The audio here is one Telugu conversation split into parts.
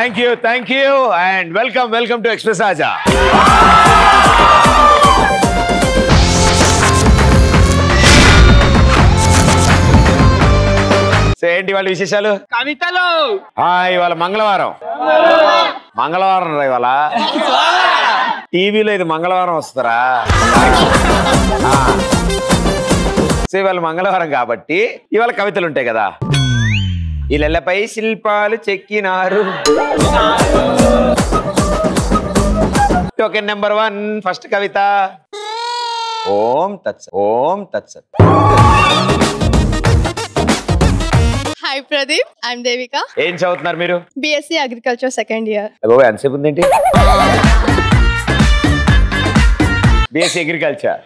Thank you and welcome to express ఆజా. ఏంటి వాళ్ళ విశేషాలు? కవితలు. ఇవాళ మంగళవారం ఇవాళ టీవీలో ఇది మంగళవారం వస్తారా? సో ఇవాళ మంగళవారం కాబట్టి ఇవాళ కవితలు ఉంటాయి కదా. ఇళ్ళపై శిల్పాలు చెక్కినారు. టోకెన్ నెంబర్ 1 ఫస్ట్ కవిత. ఓం తత్సత్. Hi Pradeep, I'm Devika. ఏం చదువుతున్నారు మీరు? BSc Agriculture second year. ఎంతసేపు ఉందేంటి? BSc Agriculture.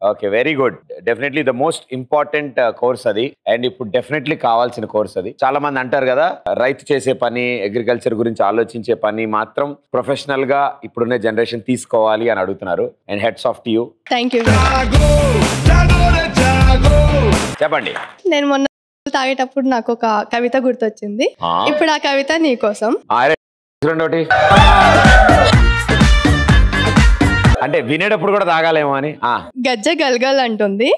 Okay, very good. Definitely the most important course అది, అండ్ ఇప్పుడు డెఫినెట్లీ కావాల్సిన కోర్స్ అది. చాలా మంది అంటారు కదా, రైతు చేసే పని, అగ్రికల్చర్ గురించి ఆలోచించే పని మాత్రం ప్రొఫెషనల్ గా ఇప్పుడున్న జనరేషన్ తీసుకోవాలి అని అడుగుతున్నారు. And heads off to you. Thank you. చెప్పండి. నేను మొన్న తాగేటప్పుడు నాకు ఒక కవిత గుర్తొచ్చింది. ఇప్పుడు ఆ కవిత నీకోసం. అంటే వినేటప్పుడు కూడా తాగాలేమో అని. గజ్జ గల్గల్ అంటుంది,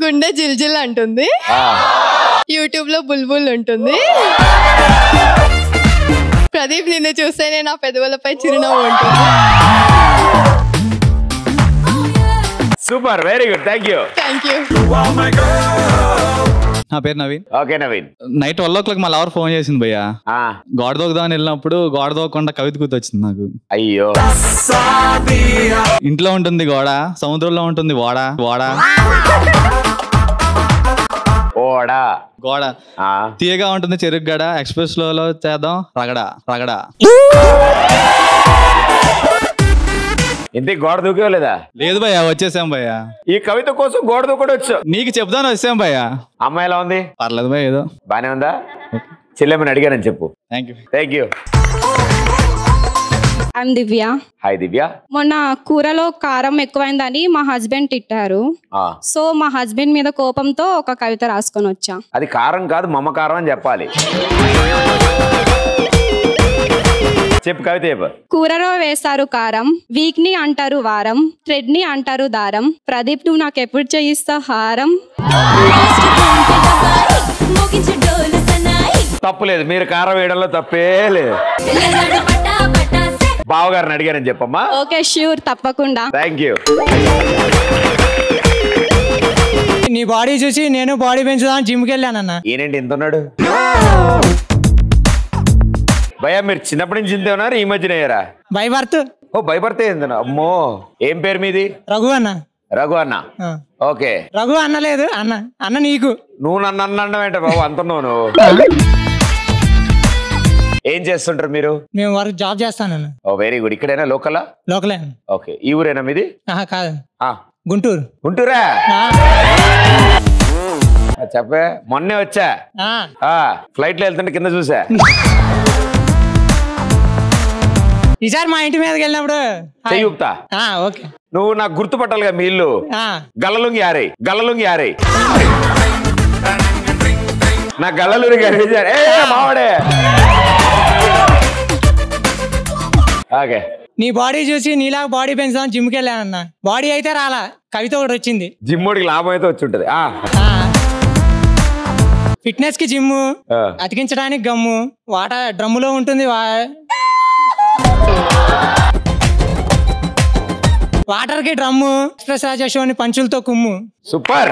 గుండె జిల్జిల్ అంటుంది, యూట్యూబ్ లో బుల్బుల్ ఉంటుంది, ప్రదీప్ నిన్ను చూస్తేనే నా పెదవులపై చిరునవ్వు ఉంటుంది. Super, very good, thank you. నా పేరు Naveen. Okay Naveen. Night 12 o'clock మా లవర్ ఫోన్ చేసింది భయ్యా. గోడ దూకుదామని వెళ్ళినప్పుడు గోడ దూకకుండా కవిత గుర్తొచ్చింది నాకు. అయ్యో. ఇంట్లో ఉంటుంది గోడ, సముద్రంలో ఉంటుంది ఓడ. గోడ తీయగా ఉంటుంది చెరుగ్గడ, ఎక్స్ప్రెస్ లో చేద్దాం రగడ. ఇంటికి గోడ దూకే లేదా? లేదు భయ్యా, వచ్చేసాం భయ్యా. ఈ కవిత కోసం గోడ దూకడం వచ్చు. నీకు చెప్తాను వచ్చాం భయ్యా. అమ్మాయి ఎలా ఉంది? పర్లేదు భయ్య, ఏదో బానే ఉందా? చెల్లెమ్మని అడిగానని చెప్పు. Thank you. I'm Divya. Hi Divya. మొన్న కూరలో కారం ఎక్కువైందని మా హస్బెండ్ తిట్టారు. సో మా హస్బెండ్ మీద కోపంతో ఒక కవిత రాసుకొని వచ్చా. అది కారం కాదు, మమకారం అని చెప్పాలి. చెప్పు కవిత చెప్పు. కూరలో వేస్తారు కారం, వీక్ ని అంటారు వారం, థ్రెడ్ ని అంటారు దారం, ప్రదీప్ నువ్వు నాకు ఎప్పుడు చేయిస్తావు హారం. తప్పులేదు, మీరు కారం వేయడంలో తప్పే లేదు. బావగారిని అడిగారని చెప్పమ్మా. ఓకే ష్యూర్, తప్పకుండా. Thank you. నీ బాడీ చూసి నేను బాడీ పెంచుదాం జిమ్కి వెళ్ళానన్న. ఈయనేంటి ఇంత ఉన్నాడు? భయ్యా మీరు చిన్నప్పటి నుంచి ఇంతే ఉన్నారు, ఈ మధ్యన అయ్యారా? By birth. Oh by birth ఏందన్నా? అమ్మో, ఏం పేరు మీది? రఘు అన్న. రఘు అన్న. ఓకే. రఘు అన్న లేదు, అన్న నీకు. నువ్వు నన్ను అన్నం ఏంట బాబు, అంటున్నావు నువ్వు. ఏం చేస్తుంటారు మీరు? మేము వర్క్ జాబ్ చేస్తానన్న. ఓ వెరీ గుడ్. ఇక్కడైనా లోకలా? లోకలే. ఓకే. ఈ ఊరేనా మీది? కాదు, గుంటూరు. గుంటూరా? చెప్పే, మొన్నే వచ్చా, ఫ్లైట్ లో వెళ్తుంటే కింద చూసా. ఈసారి మా ఇంటి మీదకి వెళ్ళినప్పుడు చెయ్యుక్తా. ఓకే. నువ్వు నాకు గుర్తుపట్టాలిగా, మీ ఇల్లు గల్లలుంగి యారై. నా గల్లలుంగి మావాడే. ఓకే. నీ బాడీ చూసి నీలా బాడీ పెంచుదాం జిమ్కి వెళ్ళానన్న. బాడీ అయితే రాలా, కవిత ఒకటి వచ్చింది. జిమ్మోడికి లాభం అయితే వచ్చి ఉంటది. ఫిట్నెస్ కి జిమ్, అతికించడానికి గమ్ము, వాటర్ డ్రమ్ములో ఉంటుంది, వాటర్ కి డ్రమ్ము, ఎక్స్ప్రెస్ రాజా షోని పంచులతో కుమ్ము. సూపర్.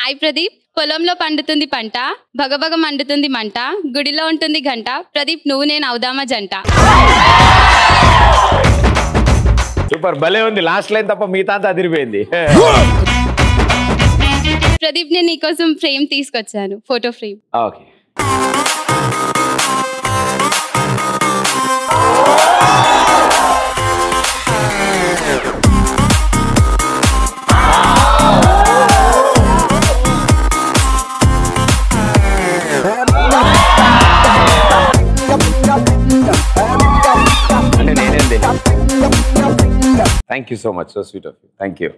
హాయ్ ప్రదీప్. పొలంలో పండుతుంది పంట, భగభగ మండుతుంది మంట, గుడిలో ఉంటుంది గంట, ప్రదీప్ నువ్వు నేను అవుదామా జంట. సూపర్, భలే ఉంది. లాస్ట్ లైన్ తప్ప మిగతా అంతా అదిరిపోయింది. ప్రదీప్ నేను నీకోసం ఫ్రేమ్ తీసుకొచ్చాను, photo frame. Okay. Thank you so much. So sweet of you. Thank you.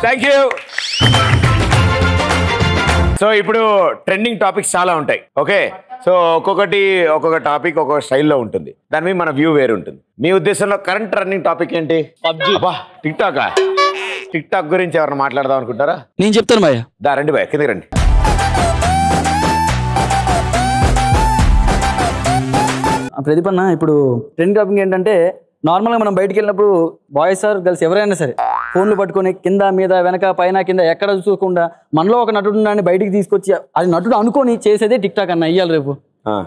Thank you. So ఇప్పుడు ట్రెండింగ్ టాపిక్స్ చాలా ఉంటాయి. ఓకే, సో ఒక్కొక్క టాపిక్ ఒక్కొక్క స్టైల్లో ఉంటుంది. దాని మీద మన వ్యూ వేరు ఉంటుంది. మీ ఉద్దేశంలో కరెంట్ రన్నింగ్ టాపిక్ ఏంటి? Tick talk. టిక్ టాక్ గురించి ఎవరైనా మాట్లాడదాం అనుకుంటారా? నేను చెప్తాను భయ్య. రండి భయ్య, కిందకి రండి. ప్రదీప్ అన్న, ఇప్పుడు ట్రెండ్ టాపిక్ ఏంటంటే నార్మల్గా మనం బయటికి వెళ్ళినప్పుడు బాయ్స్ ఆర్ గర్ల్స్ ఎవరైనా సరే ఫోన్లు పట్టుకొని కింద మీద వెనక పైన కింద ఎక్కడ చూసుకోకుండా మనలో ఒక నటుడు ఉన్నాడని బయటికి తీసుకొచ్చి అది నటుడు అనుకొని చేసేదే టిక్ టాక్ అన్న. ఇయ్యాలి రేపు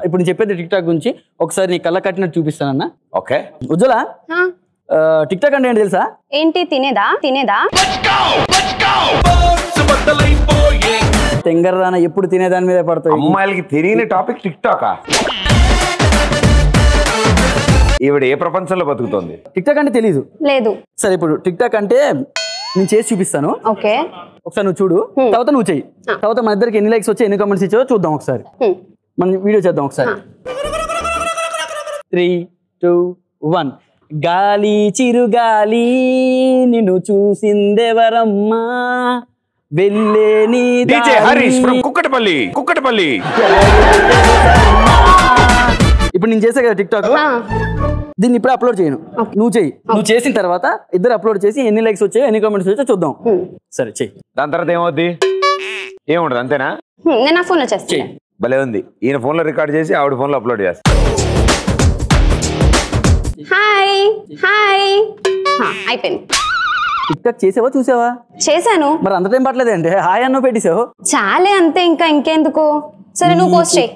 ఇప్పుడు నేను చెప్పేది టిక్ టాక్ గురించి. ఒకసారి నీ కళ్ళ కట్టినట్టు చూపిస్తానన్న. ఓకే ఉజ్వల, టిక్ టాక్ అంటే ఏంటి తెలుసా? ఏంటి? తినేదా? తెంగర్రాన ఎప్పుడు తినేదాని మీద పడతాయి. అమ్మాయిలకి తెలియని టాపిక్ టిక్ టాక్. ఈవిడ ఏ ప్రపంచంలో బతుకుతుంది? టిక్ టాక్ అంటే తెలీదు? లేదు. సరే, ఇప్పుడు టిక్ టాక్ అంటే నేను చేసి చూపిస్తాను. ఓకే, ఒకసారి నువ్వు చూడు, తర్వాత నువ్వు చెయ్యి. తర్వాత మన ఇద్దరికి ఎన్ని లైక్స్ వచ్చాయి, ఎన్ని కామెంట్స్ ఇచ్చావో చూద్దాం. ఒకసారి మనం వీడియో చేద్దాం. ఒకసారి 3, 2, 1. గాలి చిరుగాలి నిన్ను చూసిందెవరమ్మా, వెళ్ళే నీ హరీష్ ఫ్రమ్ కుక్కటపల్లి. ఇప్పుడు నేను చేసా కదా టిక్ టాక్, దీన్ని ఇప్పుడే అప్లోడ్ చేయను, నువ్వు చెయ్యి. నువ్వు చేసిన తర్వాత ఇద్దరు అప్లోడ్ చేసి ఎన్ని లైక్స్ వచ్చాయో ఎన్ని కామెంట్స్ వచ్చాయో చూద్దాం. సరే చెయ్యి. దాని తర్వాత ఏమవుద్ది? ఏముండదు, అంతేనా? నేను నా ఫోన్లో చేస్తాను. భలే ఉంది. ఈయన ఫోన్లో రికార్డ్ చేసి ఆవిడ ఫోన్లో అప్లోడ్ చేస్తా. హాయ్ అయిపోయింది. టిక్ టాక్ చేసావా చూసావా? చేశాను. మరి అంత టైం పట్టలేదే అంటే హాయ్ అన్నో పెట్టేసావు. చాలే అంతే, ఇంకెందుకు? సరే నువ్వు పోస్ట్ చేయి.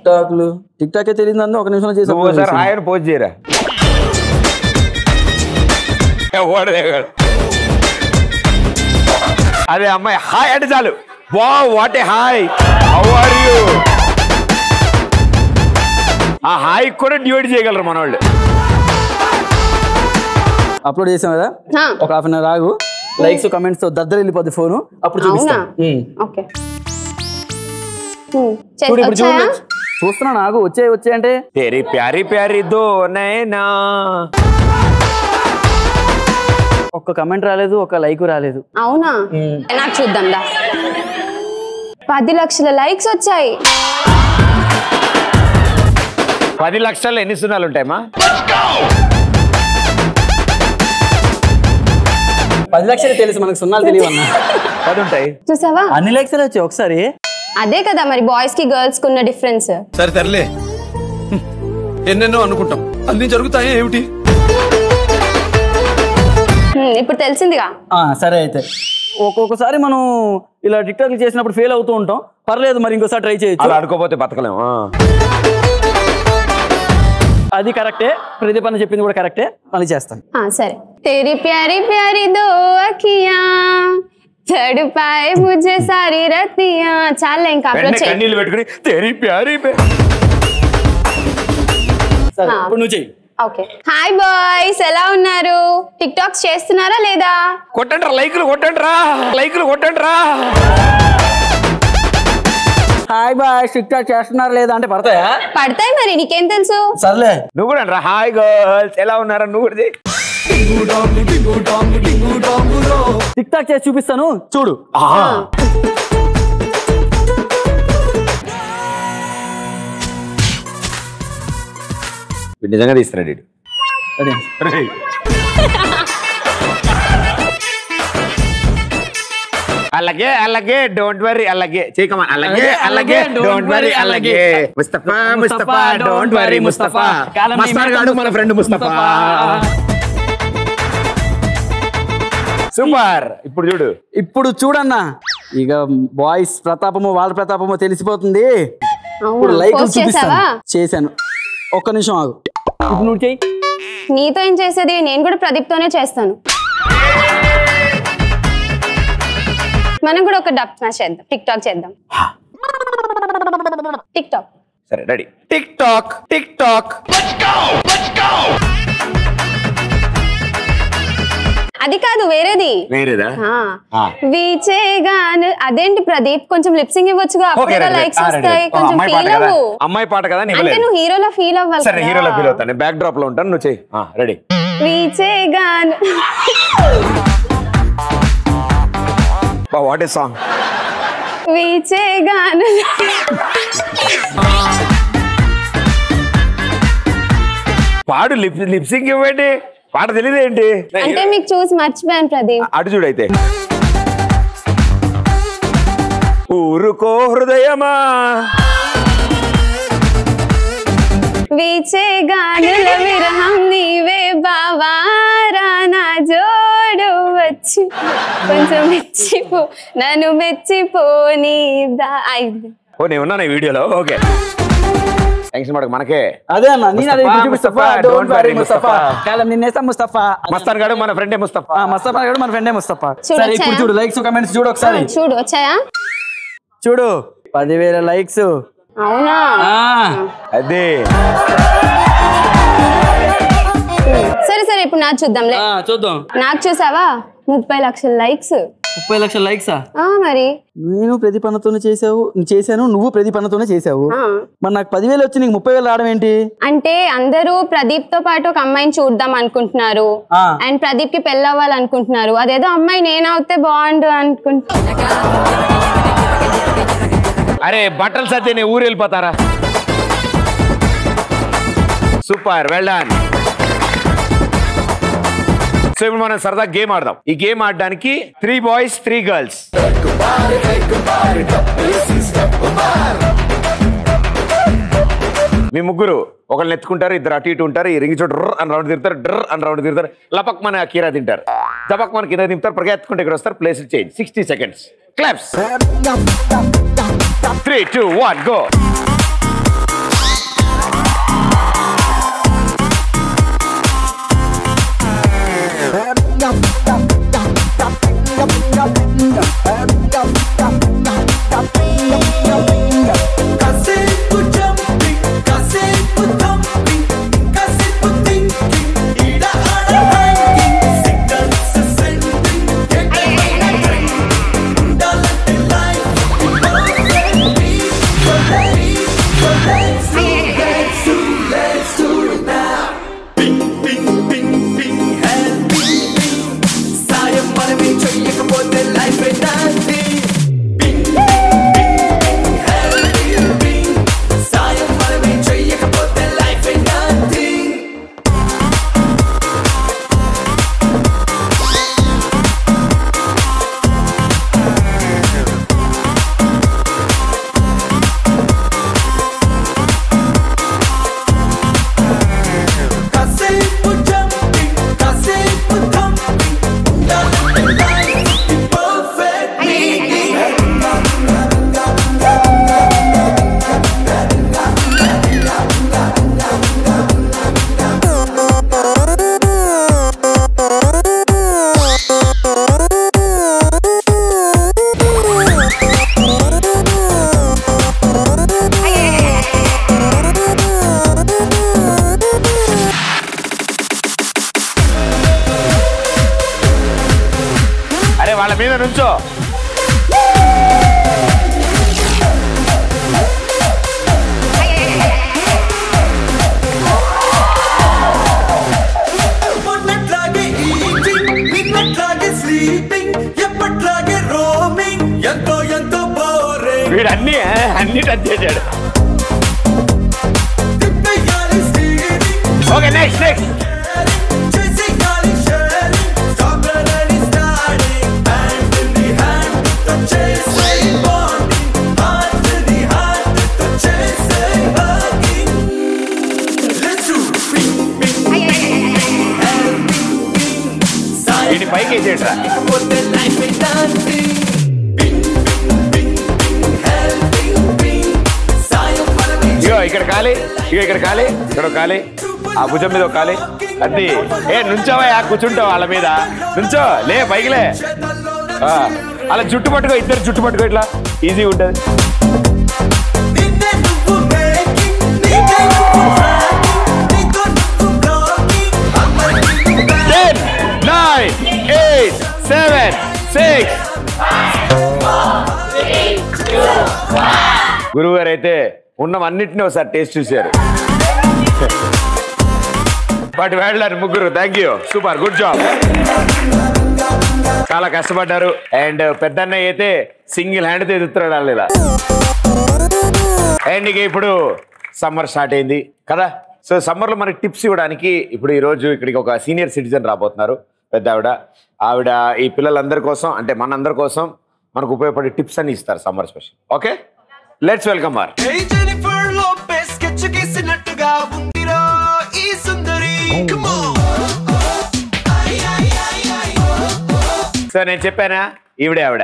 టిక్ టాక్ తెలియదు అందు ఒక నిమిషంలో చేసావు. హాయ్ అని పోస్ట్ చేయరా? అదే అమ్మాయి హాయ్ అంటే చాలు. Wow, what a hi, how are you. ఆ హాయ్ కూడా డ్యూటీ చేయగలరు మనోళ్ళు. అప్లోడ్ చేసాం కదా, ఒక హాఫ్ అన్ అవర్ ఆగు. లైక్స్ కమెంట్స్ తో దద్దరు వెళ్ళిపోద్ది ఫోన్, అప్పుడు చూపిస్తాను. ఓకే, చూస్తున్నా. నాకు వచ్చాయి అంటే తేరీ ప్యారీ ప్యారీ దో నైనా. ఒక్క కమెంట్ రాలేదు, ఒక లైక్ రాలేదు. అవునా? నాకు చూద్దాం దా. 10 లక్షల లైక్స్ వచ్చాయి. 10 లక్షల్లో ఎన్ని సున్నాలు ఉంటాయమ్మా? 10 లక్షలు తెలుసు మనకు, సున్నాలు తెలియదు అన్న. 10 ఉంటాయి. చూసావా? అన్ని లక్షలు వచ్చాయి ఒకసారి. అదే కదా మరి బాయ్స్ కి గర్ల్స్ కి ఉన్న డిఫరెన్స్. సరే తెరలే, ఎన్నెన్నో అనుకుంటాం, అన్ని జరుగుతాయి ఏమిటి? ఇప్పుడు తెలిసిందిగా. సరే, అయితే ఒక్కొక్కసారి మనం ఇలా టిక్ టాక్ చేసినప్పుడు ఫెయిల్ అవుతూ ఉంటాం. పర్లేదు, మరి ఇంకోసారి ట్రై చేయొచ్చు. అలా అనుకోపోతే బతకలేము. అది కరెక్టే, ప్రదీప్ అన్న చెప్పింది కూడా కరెక్టే, మళ్ళీ చేస్తాను. సరే. तेरी प्यारी प्यारी दो अखियां तड़पाए मुझे सारी रतियां. చాలే ఇంకా అప్లోడ్ చేయి. కన్నీళ్ళు పెట్టుకొని तेरी प्यारी సరే, ఇప్పుడు నువ్వు చెయ్యి. ఓకే. హాయ్ బాయ్స్, ఎలా ఉన్నారు? టిక్ టాక్స్ చేస్తున్నారా లేదా? కొట్టండి, లైక్లు కొట్టండి రా. హాయ్ బాయ్, టిక్ టాక్ చేస్తున్నారు లేదా అంటే పడతాయా? పడతాయి, మరి నీకేం తెలుసు? సర్లే, నువ్వు కూడా రా. హాయ్ గర్ల్స్, ఎలా ఉన్నారా? నువ్వు కూడా టిక్ టాక్ చేసి చూపిస్తాను, చూడు. నిజంగా తీస్తున్నాడు. అలాగే డోంట్ వరీ, అలాగే చేయకమా, అలాగే డోంట్ వరీ, అలాగే ముస్తఫా డోంట్ వరీ, ముస్తఫా మస్తార్ గాడు మన ఫ్రెండ్ ముస్తఫా. సూపర్. ఇప్పుడు చూడన్నా, ఇక బాయ్స్ ప్రతాపము వాళ్ళ ప్రతాపము తెలిసిపోతుంది. ఇప్పుడు లైక్ చేశాను. ఒక్క నిమిషం ఆగు. ఇప్పుడు నువ్వు చెయ్యి. నీతో ఏం చేసేది? నేను కూడా ప్రదీప్ తోనే చేస్తాను. మనం కూడా ఒక డబ్ స్మాష్ చేద్దాం, టిక్ టాక్ చేద్దాం. Tick talk. సరే, రెడీ. Tick talk. అది కాదు, వేరేది. వేరేదా? వీచేగాను. అదేంటి ప్రదీప్, కొంచెం లిప్సింగ్ ఇవ్వచ్చుగా, అప్పుడే లైక్స్ వస్తాయి. కొంచెం ఫీల్ అవ్వు. అమ్మాయి పాట కదా, అంటే నువ్వు హీరోలా ఫీల్ అవ్వాలి. సరే, హీరోలా ఫీల్ అవుతాను. బ్యాక్ డ్రాప్ లో ఉంటాను, నువ్వు చెయ్యి. రెడీ. వీచేగాను. What a song. వీచే గాను పాడు లిప్సింగ్ ఇవ్వండి. పాట తెలియదేంటి? అంటే మీకు చూసి మర్చిపోయాను ప్రదీప్. అటు చూడైతే. ఊరుకో హృదయమా వీచే గానుల విరహం నీవే బావారా నా జోడు వచ్చి కొంచెం మెచ్చిపో నన్ను మెచ్చిపోని ఓ నేను ఉన్నాను ఈ వీడియోలో. ఓకే టెన్షన్ పడక మనకే. అదే అన్న నేను అదే ముస్తఫా, ముస్తఫా ముస్తఫా, డోంట్ వరీ ముస్తఫా. ముస్తఫా కాలం నిన్నేస్తా ముస్తఫా. మస్తాన్ గాడు మన ఫ్రెండే ముస్తఫా. ముస్తఫా గాడు మన ఫ్రెండే ముస్తఫా. చూడు, సరే ఇప్పుడు వచ్చాయా? చూడు లైక్స్ కమెంట్స్ చూడు ఒకసారి. చూడు వచ్చాయా? చూడు 10,000 లైక్స్. అవునా? అదే సరే సరే ఇప్పుడు నాకు చూద్దాంలే. చూద్దాం. నాకు చూసావా 30 లక్షల లైక్స్. 30 లక్షల లైక్సా? మరి నేను ప్రతిపన్నతోనే చేశాను, నువ్వు ప్రతిపన్నతోనే చేసావు. మరి నాకు 10,000 వచ్చి నీకు 30,000 రావడం ఏంటి? అంటే అందరూ ప్రదీప్ తో పాటు ఒక అమ్మాయిని చూద్దాం అనుకుంటున్నారు అండ్ ప్రదీప్ కి పెళ్ళి అవ్వాలనుకుంటున్నారు. అదేదో అమ్మాయి నేనవుతే బాగుండు అనుకుంటున్నా. అరే బట్టలు సత్తే నేను ఊరు వెళ్ళిపోతారా? Super well done. సో ఇప్పుడు మనం సరదా గేమ్ ఆడదాం. ఈ గేమ్ ఆడడానికి 3 బాయ్స్ 3 గర్ల్స్. మీ ముగ్గురు ఒకళ్ళు ఎత్తుకుంటారు, ఇద్దరు అటు ఇటు ఉంటారు. ఈ రింగ్ చోటు డ్ర అని రౌండ్ తిరుగుతారు, డ్ర అని రౌండ్ తిరుగుతారు. లపక్ మన కీరా తింటారు, దపక్ మన కింద తింటారు. పరిగెత్తుకుంటే ఇక్కడ వస్తారు. Place change. 60 seconds. Claps. 3, 2, 1 go. వాళ్ళ మీద నుంచో. వీడు అన్ని టచ్ చేశాడు. Okay next next. వీడి పైకి వేసేట్రా. ఇగో ఇక్కడ ఖాళీ, ఇగో ఇక్కడ ఖాళీ, ఇక్కడ ఖాళీ, ఆ భుజం మీద ఒక ఖాళీ. అది నుంచోవా, కూర్చుంటావు వాళ్ళ మీద. నుంచో లే, పైకిలే. అలా జుట్టు పట్టుకో, ఇద్దరు జుట్టు పట్టుకో, ఇట్లా ఈజీ ఉంటుంది. 10, 9, 8, 7, 6. గురువు గారు అయితే ఉన్నవన్నిటిని ఒకసారి టేస్ట్ చూశారు. బట్ వెళ్ళారు ముగ్గురు. Thank you, super, good job. చాలా కష్టపడ్డారు. అండ్ పెద్దన్నయ్య అయితే సింగిల్ హ్యాండ్ తో ఎదుగుతున్నాడు ఇలా. అండ్ ఇక ఇప్పుడు సమ్మర్ స్టార్ట్ అయింది కదా. సో సమ్మర్ లో మనకి టిప్స్ ఇవ్వడానికి ఇప్పుడు ఈ రోజు ఇక్కడికి ఒక సీనియర్ సిటిజన్ రాబోతున్నారు. పెద్ద ఆవిడ ఈ పిల్లలందరి కోసం అంటే మనందరి కోసం మనకు ఉపయోగపడే టిప్స్ అన్ని ఇస్తారు summer special. Okay, let's welcome her. So నేను చెప్పానా, ఈవిడే ఆవిడ.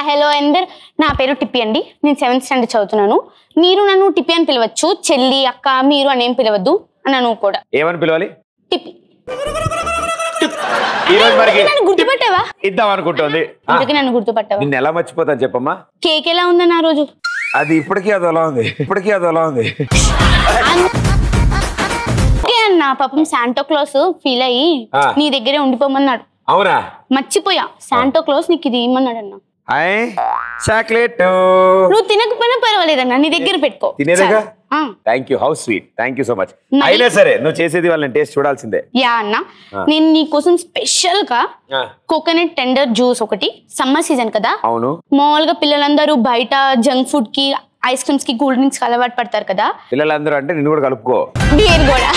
హలో అందరు, నా పేరు టిప్పి అండి. నేను 7th స్టాండర్డ్ చదువుతున్నాను. మీరు నన్ను టిప్పి అని పిలవచ్చు, చెల్లి అక్క మీరు అని ఏం పిలవద్దు. నన్ను కూడా ఏమని పిలవాలి? టిప్పి. ఈ రోజు మనకి నన్ను గుర్తుపట్టావా? ఇద్దాం అనుకుంటుంది. అందుకే నన్ను గుర్తుపట్టావా? నిన్ను ఎలా మర్చిపోతాను చెప్పమ్మా. కేక్ ఎలా ఉందని ఆ రోజు? అది ఇప్పటికీ అది అలా ఉంది, ఇప్పటికీ అది అలా ఉంది. అన్న పాపం శాంటో క్లాస్ ఫీల్ అయ్యి నీ దగ్గరే ఉండిపోమన్నాడు. అవునా? మర్చిపోయా. శాంటో క్లాస్ నీకు ఇది ఇమ్మన్నాడు అన్న. చాక్లెట్ నువ్వు తినకపోయినా పర్వాలేదన్నా, నీ దగ్గర పెట్టుకో. తినేదేగా. Thank you, how sweet, thank you so much. అయినా సరే నువ్వు చేసేది వాళ్ళని టేస్ట్ చూడాల్సిందే. యా అన్న, నేను నీ కోసం స్పెషల్ గా కోకోనట్ టెండర్ జ్యూస్ ఒకటి, సమ్మర్ సీజన్ కదా. అవును. మామూలుగా పిల్లలందరూ బయట జంక్ ఫుడ్ కి ఐస్ క్రీమ్స్ కి కూల్ డ్రింక్స్ కి అలవాటు పడతారు కదా. పిల్లలందరూ అంటే నిన్ను కూడా కలుపుకో. బీర్ కూడా.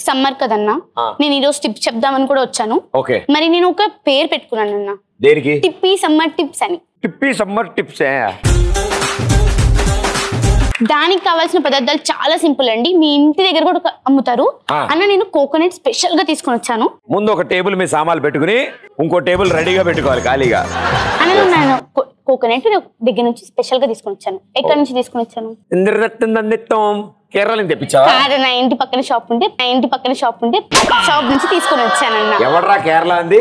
సమ్మర్ కదన్నా, నేను ఈ రోజు టిప్స్ చెప్దామని కూడా వచ్చాను. ఓకే. మరి నేను ఒక పేరు పెట్టుకున్నాను అన్న. దేనికి? టిప్పి సమ్మర్ టిప్స్ అని. టిప్పి సమ్మర్ టిప్స్. దానికి కావాల్సిన పదార్థాలు చాలా సింపుల్ అండి, మీ ఇంటి దగ్గర కూడా అమ్ముతారు అన్న. నేను కోకోనట్ స్పెషల్ గా తీసుకొని వచ్చాను. ముందు ఒక టేబుల్ మీద సామాన్లు పెట్టుకుని ఇంకో టేబుల్ రెడీగా పెట్టుకోవాలి ఖాళీగా. అన్న నేను కోకోనట్ దగ్గర నుంచి స్పెషల్ గా తీసుకొని వచ్చాను. ఎక్కడి నుంచి తీసుకొని వచ్చాను? కేరళ నుంచి తెప్పించావా? నా ఇంటి పక్కన షాప్ ఉంటే షాప్ నుంచి తీసుకొని వచ్చానన్న. ఎవడ్రా కేరళ అంది?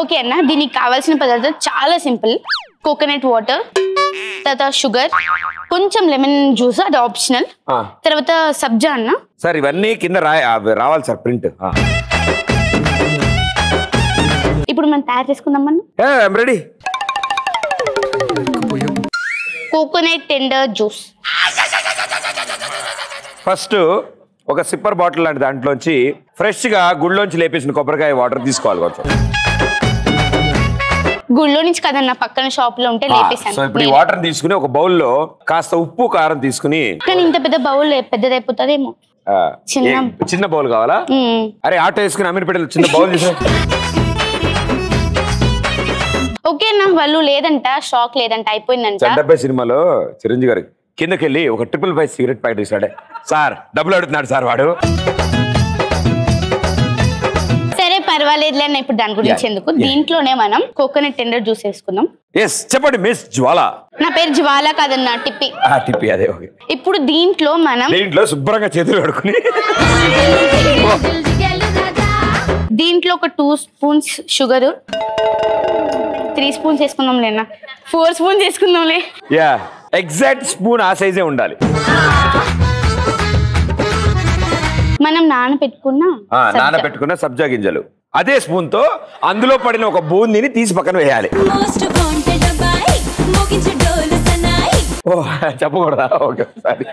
ఓకే అన్న, దీనికి కావాల్సిన పదార్థాలు చాలా సింపుల్. కోకోనట్ వాటర్, తర్వాత షుగర్, కొంచెం లెమన్ జ్యూస్, అది ఆప్షనల్. తర్వాత సబ్జా అన్న. సార్ ఇవన్నీ కింద రావాలి సార్ ప్రింట్. ఇప్పుడు మనం తయారు చేసుకుందాం అన్న. Ready. Coconut tender juice. First ఒక సిప్పర్ బాటిల్ లాంటి దాంట్లోంచి ఫ్రెష్ గా గుళ్ళోంచి లేపేసిన కొబ్బరికాయ వాటర్ తీసుకోవాలి కొంచెం. గుళ్ళో నుంచి కదన్న, పక్కన షాప్ లో ఉంటే లేపేసాను. సో ఇప్పుడు ఈ వాటర్ తీసుకుని ఒక బౌల్ లో కాస్త ఉప్పు కారం తీసుకుని. కానీ ఇంత పెద్ద బౌల్ పెద్దదైపోతుందేమో. చిన్న బౌల్ కావాలా? అరే ఆటో వేసుకుని అమీర్పేటలో చిన్న బౌల్ తీసు. ఓకే అన్న, వాళ్ళు లేదంట, స్టాక్ లేదంట, అయిపోయిందంట. 70 సినిమాలో చిరంజీవి గారు కిందకెళ్ళి ఒక 555 సిగరెట్ ప్యాకెట్ ఇస్తాడే. సార్ డబ్బులు అడుగుతున్నాడు సార్ వాడు. సరే పర్వాలేదులే అన్న, ఇప్పుడు దాని గురించి ఎందుకు. దీంట్లోనే మనం కోకోనట్ టెండర్ జ్యూస్ వేసుకుందాం. చెప్పండి మిస్ జ్వాల. నా పేరు జ్వాల కాదన్న, టిప్పి. టిప్పి, అదే. ఓకే. ఇప్పుడు దీంట్లో శుభ్రంగా చేతులు కడుక్కుని దీంట్లో ఒక 2 స్పూన్స్ షుగర్, 3 స్పూన్స్ వేసుకుందాం లేనా, 4 స్పూన్స్ వేసుకుందాంలే. యా, ఎగ్జాక్ట్ స్పూన్ ఆ సైజే ఉండాలి. మనం నానబెట్టుకున్న సబ్జా గింజలు అదే స్పూన్ తో అందులో పడిన ఒక బూందీని తీసి పక్కన వేయాలి. ఓ చెప్పకూడదా? Okay sorry.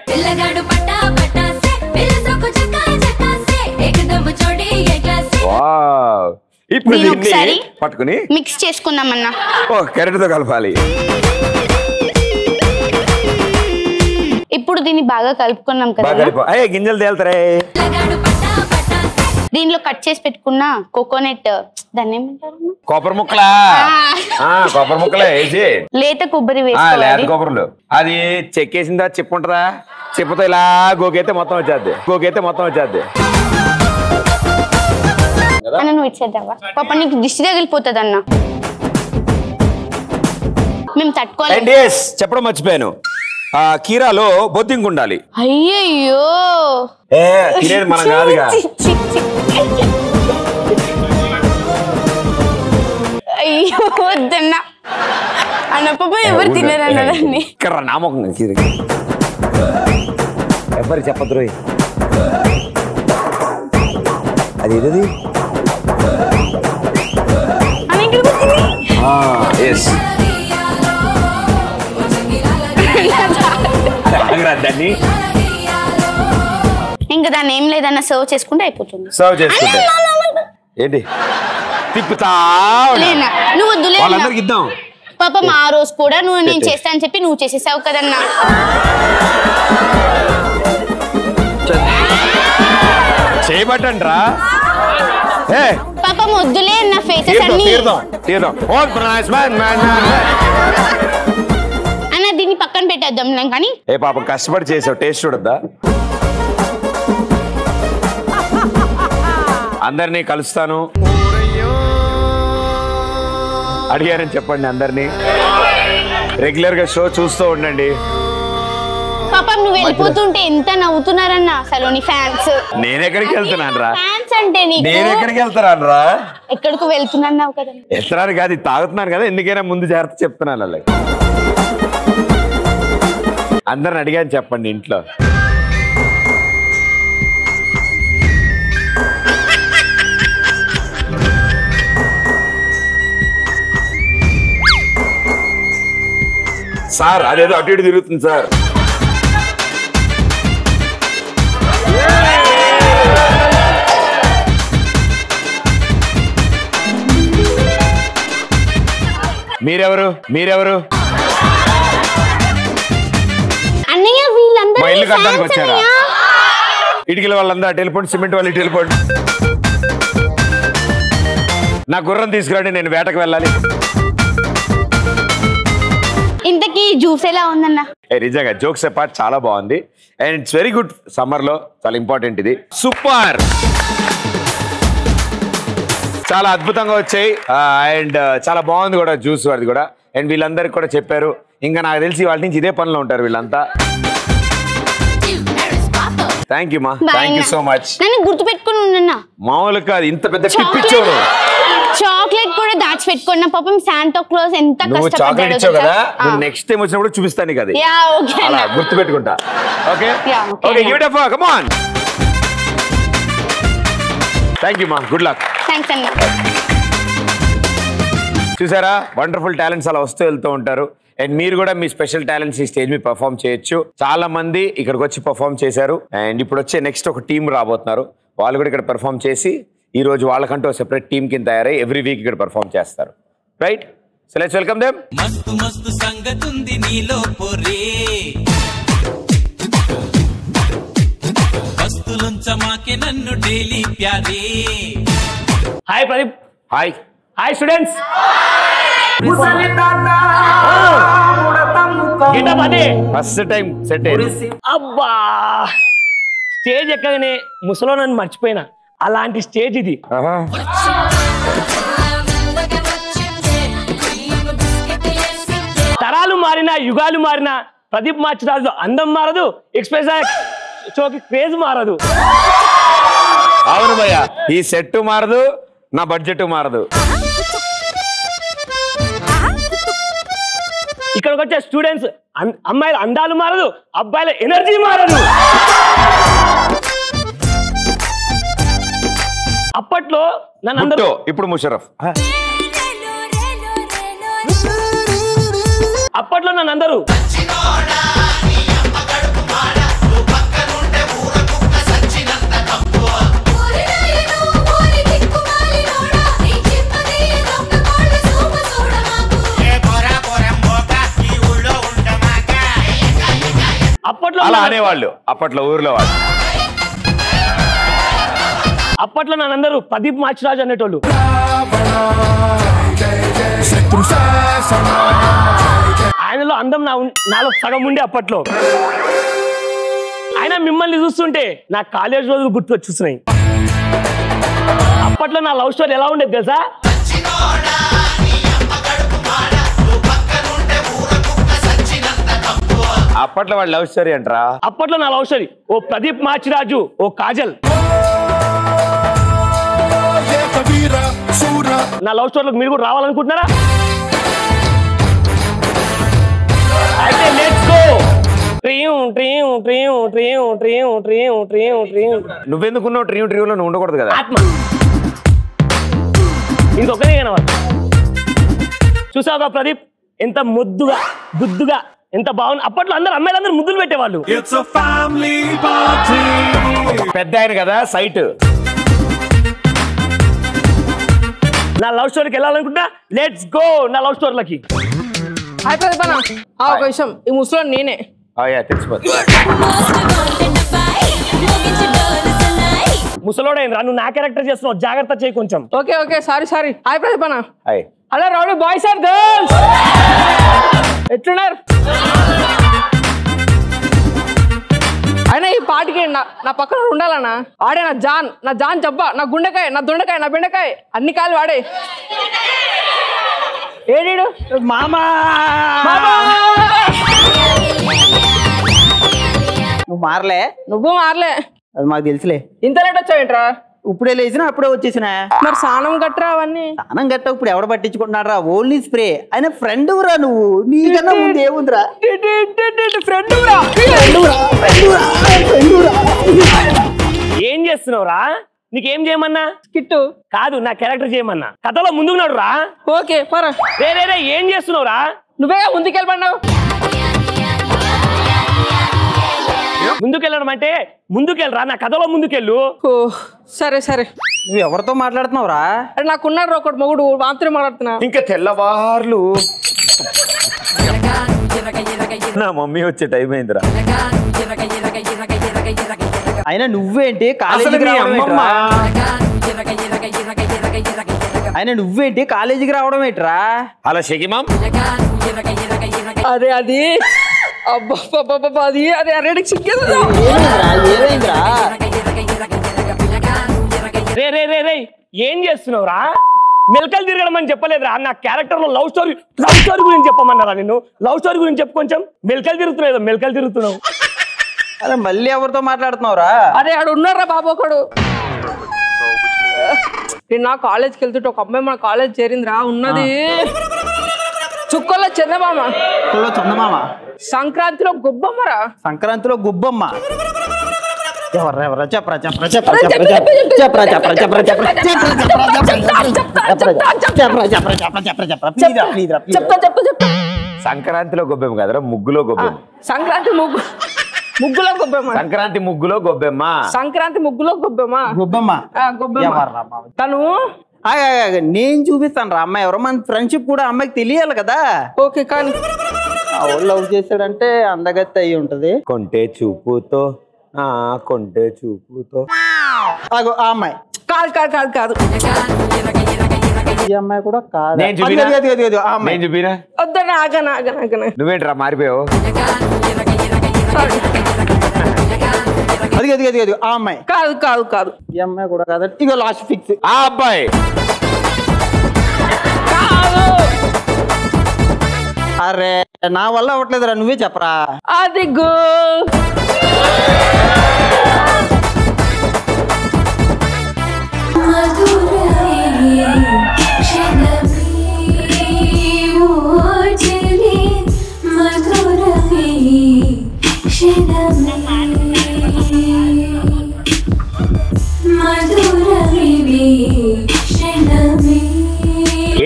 ఇప్పుడు దీన్ని పట్టుకుని మిక్స్ చేసుకుందామన్నా. ఓ కరెంట్ తో కలపాలి. ఇప్పుడు దీన్ని బాగా కలుపుకున్నాం కదా. గింజలు తేలుతారే. దీనిలో కట్ చేసి పెట్టుకున్న కోకోనట్, దాన్ని ఏమంటారు? కొబ్బరి ముక్కలా. కొబ్బరి ముక్కలే వేసి లేత కొబ్బరి లేత కొబ్బరిలు అది చెక్కేసిన తర్వాత చెప్పుంటదా, చెప్పుతో ఇలా గోకైతే మొత్తం వచ్చేద్ది. అన్న నువ్వు ఇచ్చేద్దావా పాప, నీకు దిష్టి తగిలిపోతుంది అన్న. మేము తట్టుకోవాలి. చెప్పడం మర్చిపోయాను, కీరాలో బొద్దింకు ఉండాలి. అయ్యయ్యో, తినేది మనం కాదుగా. అయ్యో వద్దన్నా అన్న, పాప ఎవరు తినరన్న దాన్ని. ఇక్కడ నామకం ఎవరు చెప్పద్దు. అది ఇంకా దాన్ని ఏం లేదన్న, సర్వ్ చేసుకుంటే అయిపోతుంది. సర్వ్ చేసుకుంటే ఏంటి తిప్పుతా లేనా నువ్వు వద్దులే అన్నా. వాళ్ళందరికి ఇద్దాం. పాపం ఆ రోజు కూడా నువ్వు నేను చేస్తా అని చెప్పి నువ్వు చేసేసావు కదన్నా. చేయబట్టండి రా. పాపం వద్దులే అన్న ఫేసెస్ అన్ని అన్న దీన్ని పక్కన పెట్టేద్దాం కానీ. ఏ పాపం కష్టపడి చేసావు, టేస్ట్ చూడద్దా? అందరినీ కలుస్తాను అడిగారని చెప్పండి. అందరినీ రెగ్యులర్ గా షో చూస్తూ ఉండండి. పాపం నువ్వు వెళ్ళిపోతుంటే ఎంత నవ్వుతున్నారన్న అసలు నీ ఫ్యాన్స్. నేను ఎక్కడికి వెళ్తున్నాను రా? ఫ్యాన్స్ అంటే నేను ఎక్కడికి వెళ్తున్నాను రా? ఎక్కడికి వెళ్తున్నావు కదా. వెళ్తున్నాను కాదు, తాగుతున్నాను కదా, ఎందుకైనా ముందు జాగ్రత్త చెప్తున్నాను. అలాగే అందరిని అడిగాను చెప్పండి ఇంట్లో. సార్ అదేదో అటు ఇటు తిరుగుతుంది సార్. మీరెవరు? అన్నయ్య వీళ్ళందరూ మా ఇల్లు కట్టడానికి వచ్చారా? ఇటుకల వాళ్ళందరూ అటు వెళ్ళిపోండి, సిమెంట్ వాళ్ళు ఇటు వెళ్ళిపోండి. నా గుర్రం తీసుకురండి, నేను వేటకు వెళ్ళాలి. ఇంతకీ జ్యూస్ ఎలా ఉందన్న? నిజంగా జోక్స్ పార్ట్ చాలా బాగుంది and it's very good. Summer లో చాలా ఇంపార్టెంట్ ఇది. సూపర్, చాలా అద్భుతంగా వచ్చాయి అండ్ చాలా బాగుంది కూడా జ్యూస్ అది కూడా. అండ్ వీళ్ళందరికి కూడా చెప్పారు. ఇంకా నాకు తెలిసి వాళ్ళ నుంచి ఇదే పనిలో ఉంటారు వీళ్ళంతా. థ్యాంక్ యూ మా, థ్యాంక్ యూ సో మచ్. నన్ను గుర్తు పెట్టుకుని ఉన్నా. మామూలుగా కాదు, ఇంత పెద్ద టిప్ ఇచ్చావు. చాక్లెట్ కూడా దాచి పెట్టుకున్నా. పాపం శాంటా క్లాస్ ఎంత నువ్వు చాక్లెట్ ఇచ్చావు కదా, కష్టపడ్డాడు. నెక్స్ట్ టైం వచ్చినప్పుడు చూపిస్తాను కదా. అలా గుర్తు పెట్టుకుంటా. Okay okay, give it up, come on. Thank you మా, గుడ్ లక్. థాంక్స్ అన్న. చూసారా, వండర్ఫుల్ టాలెంట్స్ అలా వస్తూ వెళ్తూ ఉంటారు. అండ్ మీరు కూడా మీ స్పెషల్ టాలెంట్స్ ఈ స్టేజ్ మీద పర్ఫామ్ చేయొచ్చు. చాలా మంది ఇక్కడికి వచ్చి పర్ఫామ్ చేశారు అండ్ ఇప్పుడు వచ్చే నెక్స్ట్ ఒక టీం రాబోతున్నారు. వాళ్ళు కూడా ఇక్కడ పర్ఫామ్ చేసి ఈ రోజు వాళ్ళకంటూ సెపరేట్ టీమ్ కింద తయారై ఎవ్రీ వీక్ ఇక్కడ పర్ఫామ్ చేస్తారు. Right, so let's welcome them. మస్తు మస్తు సంగతుంది నీలో పొరే, వస్తులుంచమాకే నన్ను డైలీ ప్యారే. Hi Pradeep. Hi hi students. First time set అయింది. అబ్బా, స్టేజ్ ఎక్కగానే ముసలో నన్ను మర్చిపోయినా, అలాంటి స్టేజ్ ఇది. తరాలు మారినా యుగాలు మారినా ప్రదీప్ మాచిరాజు అందం మారదు, ఎక్స్ప్రెస్ షోకి క్రేజ్ మారదు. అవును భయ్య, ఈ సెట్ మారదు, నా బడ్జెట్ మారదు. ఇక్కడికి వచ్చే స్టూడెంట్స్ అమ్మాయిల అందాలు మారదు, అబ్బాయిల ఎనర్జీ మారదు. అప్పట్లో నన్ను అందరూ, ఇప్పుడు ముషరఫ్. అప్పట్లో నన్ను అందరూ అప్పట్లో అలా అనేవాళ్ళు, అప్పట్లో ఊర్లో వాళ్ళు. అప్పట్లో నన్నందరూ ప్రదీప్ మాచిరాజు అనేటోళ్ళు. ఆయనలో అందం నాలో సగం ఉండే అప్పట్లో. ఆయన మిమ్మల్ని చూస్తుంటే నా కాలేజ్ రోజులు గుర్తుకొచ్చుస్తున్నాయి. అప్పట్లో నా లవ్ స్టోరీ ఎలా ఉండేది తెలుసా? అప్పట్లో వాళ్ళ లవ్ స్టోరీ అంటారా? అప్పట్లో నా లవ్ స్టోరీ ఓ ప్రదీప్ మాచిరాజు, ఓ కాజల్. నా లవ్ స్టోరీలోకి మీరు కూడా రావాలనుకుంటున్నారా? అయితే లెట్స్ గో. నువ్వెందుకున్నావు ట్రీవ్ ట్రీవ్ లో? నువ్వు ఉండకూడదు కదా. ఆత్మ ఇంకొకనే కనవాలి. చూసావుగా ప్రదీప్ ఎంత ముద్దుగా బుద్దుగా ఎంత బాగుంది. అప్పట్లో అందరు అమ్మాయిలందరూ ముద్దులు పెట్టేవాళ్ళు. పెద్ద ఆయన కదా సైట్. నా లవ్ స్టోరీకి వెళ్ళాలనుకుంటా, లెట్స్ గో నా లవ్ స్టోరీలకి. హాయ్ ప్రదీపన, ఒక విషయం, ఈ ముసలో నేనే. తెలిసిపోతుంది. ముసలోడైందిరా, నువ్వు నా క్యారెక్టర్ చేస్తున్నావు, జాగ్రత్త చేయి కొంచెం. Okay okay, sorry. హాయ్ ప్రదీపన. Hi. Hello rowdy boys and girls, ఎట్లున్నారు? అయినా ఈ పాటికి నా పక్కన ఉండాలన్నా. వాడే నా జాన్ జబ్బా, నా గుండెకాయ, నా దొండకాయ, నా బెండకాయ, అన్ని కాయలు వాడే. ఏడీడు మామా నువ్వు మారలే. నువ్వు మారలే, అది మాకు తెలుసులే. ఇంత లేట్ వచ్చావేంట్రా? ఇప్పుడే లేచినా అప్పుడే వచ్చేసినా. మరి స్నానం గట్రా అవన్నీ? స్నానం గట్ట ఇప్పుడు ఎవడ పట్టించుకుంటున్నాడు రా, ఓన్లీ స్ప్రే. అయినా ఫ్రెండ్ రా నువ్వు, నీకన్నా ముందు ఏముందిరా? ఏం చేస్తున్నావురా? నీకేం చేయమన్నా? స్కిట్టు కాదు, నా క్యారెక్టర్ చేయమన్నా. కథలో ముందుకున్నాడు రా. ఓకే పరా. రే ఏం చేస్తున్నావురా? నువ్వే ముందుకెళ్ళమన్నావు. ముందుకెళ్ళడం అంటే ముందుకెళ్ళరా, నా కథలో ముందుకెళ్ళు. సరే నువ్వు ఎవరితో మాట్లాడుతున్నావురా? అంటే నాకున్నాడు ఒకటి మొగుడు, మాత్రమే మాట్లాడుతున్నా. ఇంకా తెల్లవార్లు నా మమ్మీ వచ్చే టైం అయిందిరా. అయినా నువ్వేంటి కాలేజీకి రావడం ఏంట్రా? అలా షకిమామ్ అదే అది అబ్బా అది అరేడికి సిగ్గేది. రే ఏం చేస్తున్నావురా? మెల్కలు తిరగడం అని చెప్పలేదురా. నా క్యారెక్టర్ లో లవ్ స్టోరీ గురించి చెప్పమన్నారా? నిన్ను లవ్ స్టోరీ గురించి చెప్పు కొంచెం. మెల్కలు తిరుగుతున్నావు. అరే మళ్ళీ ఎవరితో మాట్లాడుతున్నావురా? అదే ఆడు ఉన్నారా బాబు ఒకడు. నేను కాలేజ్కి వెళ్తుంటే ఒక అమ్మాయి మన కాలేజ్ చేరిందిరా. ఉన్నది చుక్కల్లో చందమామ. సంక్రాంతిలో గుబ్బమ్మరా. సంక్రాంతిలో గుబ్బమ్మ ఎవరా? చెప్పరా. సంక్రాంతిలో గొబ్బెమ్మ కదరా, ముగ్గులో గొబ్బెమ్మ. సంక్రాంతి ముగ్గులో గొబ్బెమ్మ. సంక్రాంతి ముగ్గులో గొబ్బెమ్మ. గుబ్బమ్మ తను నేను చూపిస్తాను రా. అమ్మాయి ఎవరో, మన ఫ్రెండ్షిప్ కూడా అమ్మాయికి తెలియాలి కదా. ఓకే కానీ లవ్ చేశాడంటే అందగత్తి అయి ఉంటది. కొంటే చూపుతో ఆ అమ్మాయి కాదు. ఈ అమ్మాయి కూడా కాదు. వద్దనా ఆగనా. నువ్వేంట్రా మారిపోయావు? అది ఆ అమ్మాయి కాదు. ఈ అమ్మాయి కూడా కాదు. ఇక లాస్ట్ ఫిక్స్ ఆ అబ్బాయి. అరే నా వల్ల అవ్వట్లేదురా, నువ్వే చెప్పరా. అది గో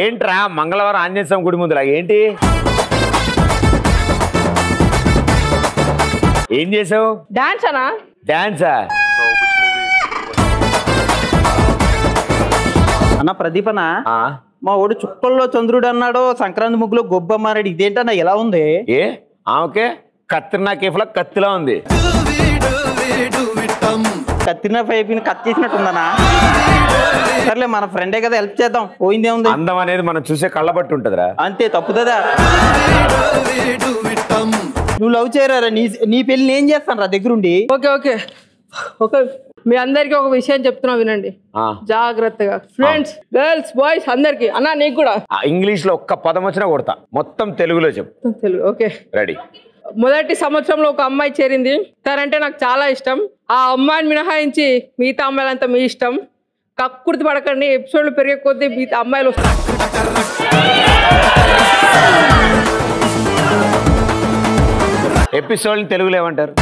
ఏంట్రా మంగళవారం ఆంజనేయ స్వామి గుడి ముందులా ఏంటి? ఏం చేసావు? డాన్సా? అన్న ప్రదీపనా, మా వాడు చుక్కల్లో చంద్రుడు అన్నాడు, సంక్రాంతి ముగ్గులో గొబ్బమ్మ అన్నాడు. ఇదేంటన్నా ఎలా ఉంది? ఆమెకే కత్తినా కేఫ్లా కత్తిలా ఉంది. కత్తినా పైపుని కట్ చేసినట్టుందనా? సర్లే మన ఫ్రెండే కదా, హెల్ప్ చేద్దాం. పోయిందే ఉంది. అందం అనేది మనం చూసే కళ్ళబట్టి ఉంటదిరా. అంతే, తప్పుతుందా? నువ్వు లవ్ చేయరా? నీ పెళ్లి ఏం చేస్తాను రా దగ్గరుండి. ఓకే మీ అందరికి ఒక విషయం చెప్తున్నా వినండి జాగ్రత్తగా. ఫ్రెండ్స్, గర్ల్స్, బాయ్స్ అందరికి. అన్నా నీకు కూడా ఇంగ్లీష్ లో ఒక్క పదం వచ్చినా కొడతా, మొత్తం తెలుగులో చెప్పు. Telugu okay ready. మొదటి సంవత్సరంలో ఒక అమ్మాయి చేరింది. తనంటే నాకు చాలా ఇష్టం. ఆ అమ్మాయిని మినహాయించి మిగతా అమ్మాయిలంతా మీ ఇష్టం. కక్కుర్తి పడకండి, ఎపిసోడ్లు పెరిగే కొద్దీ మిగతా అమ్మాయిలు వస్తారు. ఎపిసోడ్ తెలుగులో ఏమంటారు?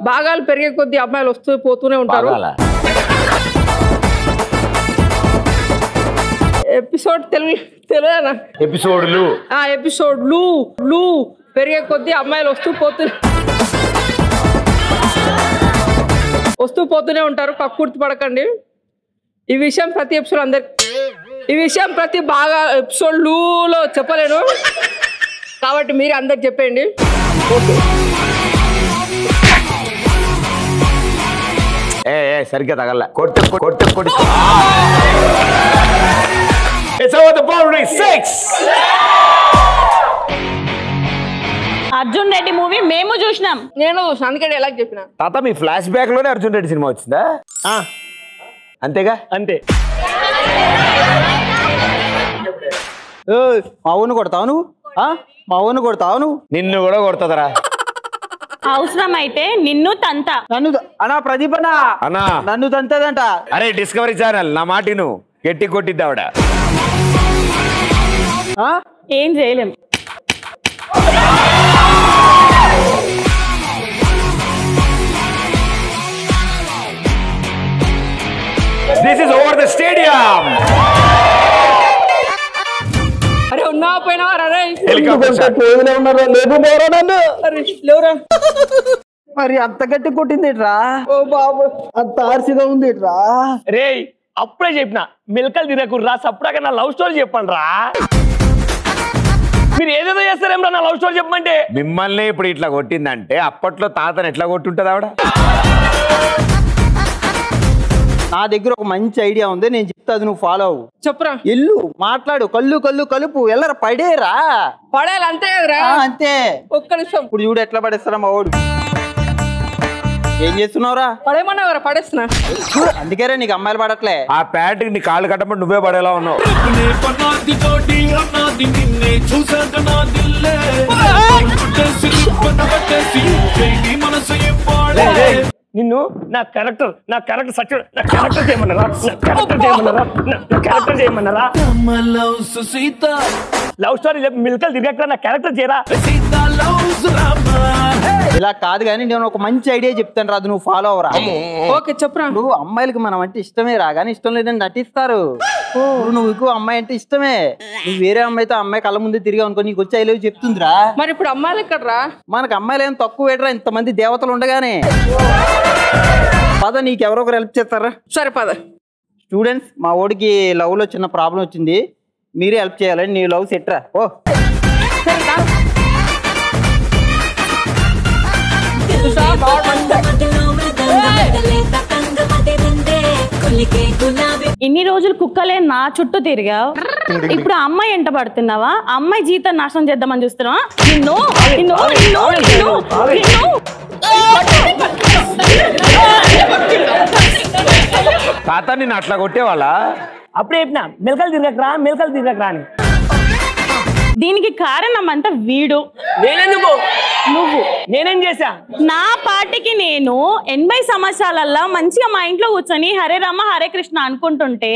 భాగాలు పెరిగే కొద్దీ అమ్మాయిలు వస్తూ పోతూనే ఉంటారు. ఎపిసోడ్ తెలుగునా? ఎపిసోడ్లు పెరిగే కొద్దీ అమ్మాయిలు వస్తూ పోతూ వస్తూ పోతూనే ఉంటారు, కక్కుర్తి పడకండి. ఈ విషయం ప్రతి బాగా ఎపిసోడ్లో చెప్పలేను కాబట్టి మీరు అందరికి చెప్పండి. ఓకే సరిగ్గా తగల కొట్టు It's over the boundary 6. Arjun Reddy movie మేము చూసినాం. నేను అందుకని ఎలా చెప్పిన తాత మీ ఫ్లాష్ బ్యాక్ లోనే అర్జున్ రెడ్డి సినిమా వచ్చిందా? అంతేగా? అంతే. మా ఊరిని కొడతావు నువ్వు? మా ఊరిని కొడతావు నువ్వు? నిన్ను కూడా కొడతాదరా. అవసరం అయితే నిన్ను తంత. నన్ను అన్నా ప్రదీప్ అన్నా నన్ను తంతదంట. అరే డిస్కవరీ ఛానల్ నా మాటిను గట్టి కొట్టిద్ది ఆవిడ. ఏం చేయలేం. This is over the stadium. అరే ఉన్నా పోయినా మరి అంత గట్టి కొట్టింది రా. ఓ బాబు అంత ఆర్సిగా ఉంది రా. రే అప్పుడే చెప్పిన మిల్కలు తిరగకుర్రా, సప్పుడాక నా లవ్ స్టోరీ చెప్పండి రా. మీరు ఏదేదో చేస్తారేమో నా లవ్ స్టోరీ చెప్పమంటే. మిమ్మల్ని ఇప్పుడు ఇట్లా కొట్టిందంటే అప్పట్లో తాతను ఎట్లా కొట్టుంటది ఆవిడ? నా దగ్గర ఒక మంచి ఐడియా ఉంది, నేను చెప్తా, అది నువ్వు ఫాలో అవ్వు. చెప్పురా. ఎల్లు మాట్లాడు, కళ్ళు కలుపు, ఎల్లరా పడేరా. పడేయాలి అంతే కదరా? అంతే. ఒక్క నిమిషం. ఇప్పుడు చూడు ఎట్లా పడేస్తారా మా వాడు. ఏం చేస్తున్నావురా? పడేమన్నావరా? పడేస్తున్నా. అందుకేరా నీకు అమ్మాయిలు పడట్లే. ఆ ప్యాంట్ నీ కాళ్ళు కట్టబడి నువ్వే పడేలా ఉన్నావు. నిన్ను నా క్యారెక్టర్ సచ్చుడు, నా క్యారెక్టర్ చేయమన్నారా? లవ్ స్టోరీ మిల్కలు తిరగక నా క్యారెక్టర్ చేయరా? ఇలా కాదు కానీ నేను ఒక మంచి ఐడియా చెప్తాను రా, అది నువ్వు ఫాలో అవరా. ఓకే చెప్పురా. నువ్వు అమ్మాయిలకి మనం అంటే ఇష్టమే రా, కానీ ఇష్టం లేదని నటిస్తారు. నువ్వు ఎక్కువ అమ్మాయి అంటే ఇష్టమే, నువ్వు వేరే అమ్మాయితో అమ్మాయి కళ్ళ ముందే తిరిగా అనుకో, నీకు వచ్చి ఐ లవ్ చెప్తుందిరా. మరి ఇప్పుడు అమ్మాయిలు ఎక్కడరా? మనకు అమ్మాయిలు ఏం తక్కువ వేడరా, ఇంతమంది దేవతలు ఉండగానే. పద నీకెవరో ఒకరు హెల్ప్ చేస్తారా? సరే పద. స్టూడెంట్స్, మా ఓడికి లవ్ లో చిన్న ప్రాబ్లం వచ్చింది, మీరే హెల్ప్ చేయాలని. నీ లవ్ సెట్ రా. ఓ ఇన్ని రోజులు కుక్కలే నా చుట్టూ తిరిగావు, ఇప్పుడు అమ్మాయి ఎంట పడుతున్నావా? అమ్మాయి జీతం నాశనం చేద్దామని చూస్తున్నావా? నిన్ను తాత నిన్ను అట్లా కొట్టేవాళ్ళ? అప్పుడే చెప్పిన మిల్కలు తిరగకరా అని. దీనికి కారణం అంతా వీడు. నేనెందుకు? నేనేం చేశా? నా పాటికి నేను 80 సంవత్సరాలల్లా మంచిగా మా ఇంట్లో కూర్చొని హరే రామ హరే కృష్ణ అనుకుంటుంటే